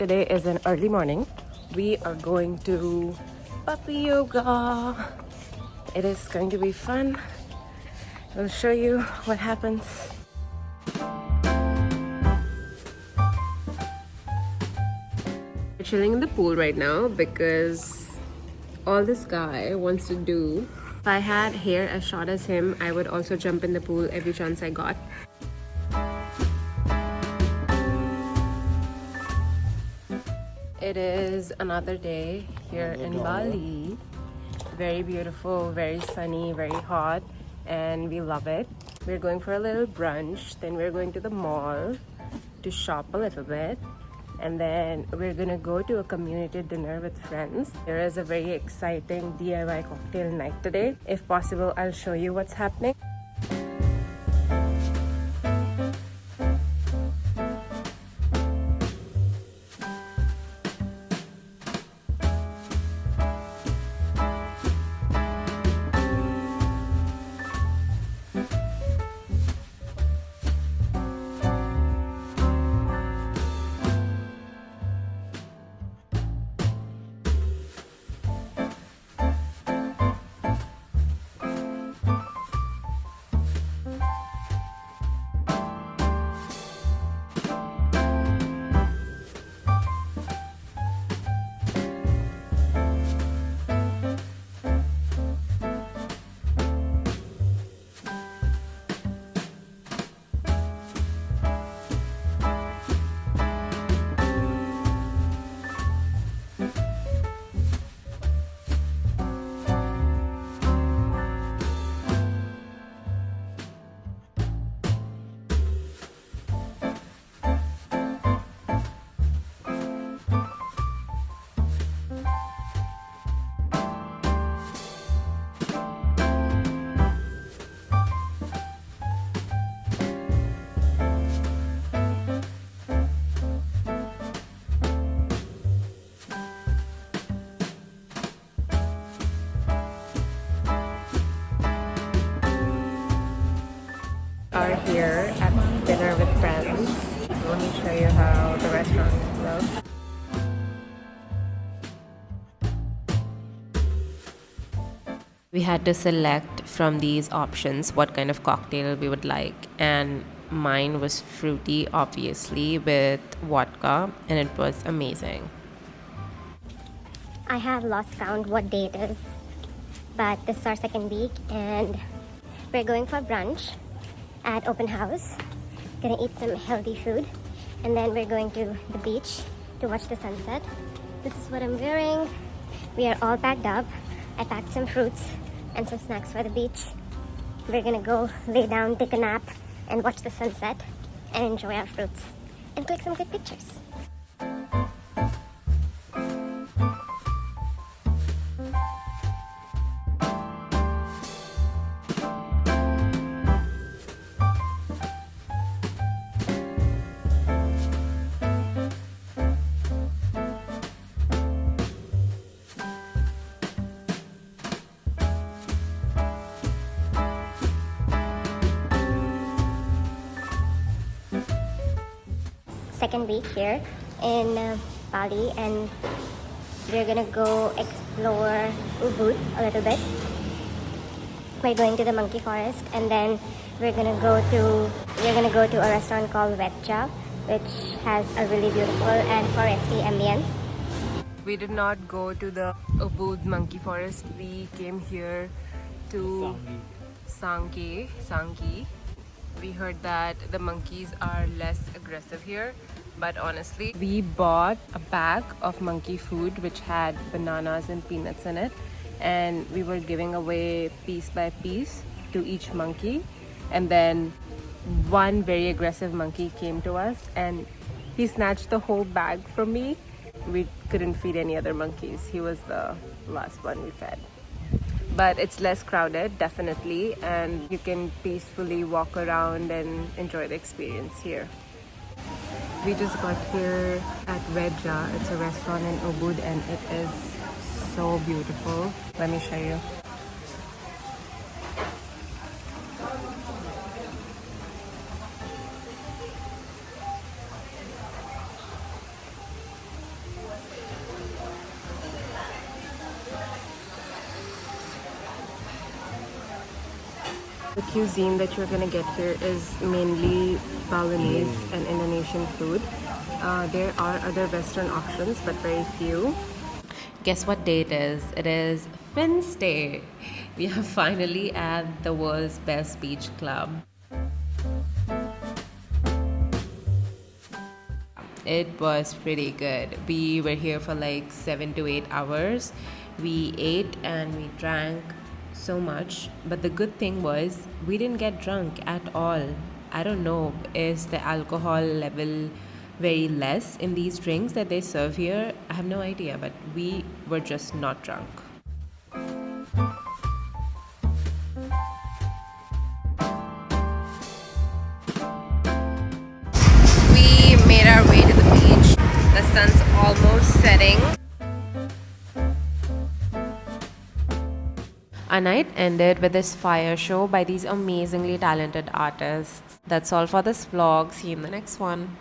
Today is an early morning. We are going to puppy yoga. It is going to be fun. I'll show you what happens. We're chilling in the pool right now because all this guy wants to do. If I had hair as short as him, I would also jump in the pool every chance I got. It is another day here in Bali. Very beautiful, very sunny, very hot, and we love it. We're going for a little brunch, then we're going to the mall to shop a little bit, and then we're gonna go to a community dinner with friends. There is a very exciting DIY cocktail night today. If possible, I'll show you what's happening. Are here at dinner with friends. Let me show you how the restaurant looks. We had to select from these options what kind of cocktail we would like, and mine was fruity, obviously, with vodka, and it was amazing. I have lost count what day it is, but this is our second week and we're going for brunch at open house. Gonna eat some healthy food and then we're going to the beach to watch the sunset. This is what I'm wearing. We are all packed up. I packed some fruits and some snacks for the beach. We're gonna go lay down, take a nap, and watch the sunset and enjoy our fruits and click some good pictures. Second week here in Bali, and we're gonna go explore Ubud a little bit. We're going to the monkey forest, and then we're gonna go to a restaurant called Vetcha, which has a really beautiful and foresty ambience. We did not go to the Ubud monkey forest. We came here to Sangki. We heard that the monkeys are less aggressive here, but honestly, we bought a bag of monkey food which had bananas and peanuts in it, and we were giving away piece by piece to each monkey. And then one very aggressive monkey came to us and he snatched the whole bag from me. We couldn't feed any other monkeys. He was the last one we fed. But it's less crowded, definitely, and you can peacefully walk around and enjoy the experience here. We just got here at Vedja. It's a restaurant in Ubud and it is so beautiful. Let me show you. The cuisine that you're gonna get here is mainly Balinese and Indonesian food. There are other Western options, but very few. Guess what day it is? It is Wednesday. We are finally at the world's best beach club. It was pretty good. We were here for like 7 to 8 hours. We ate and we drank so much, but the good thing was we didn't get drunk at all. I don't know, is the alcohol level very less in these drinks that they serve here? I have no idea, but we were just not drunk. We made our way to the beach. The sun's almost setting. Our night ended with this fire show by these amazingly talented artists. That's all for this vlog. See you in the next one.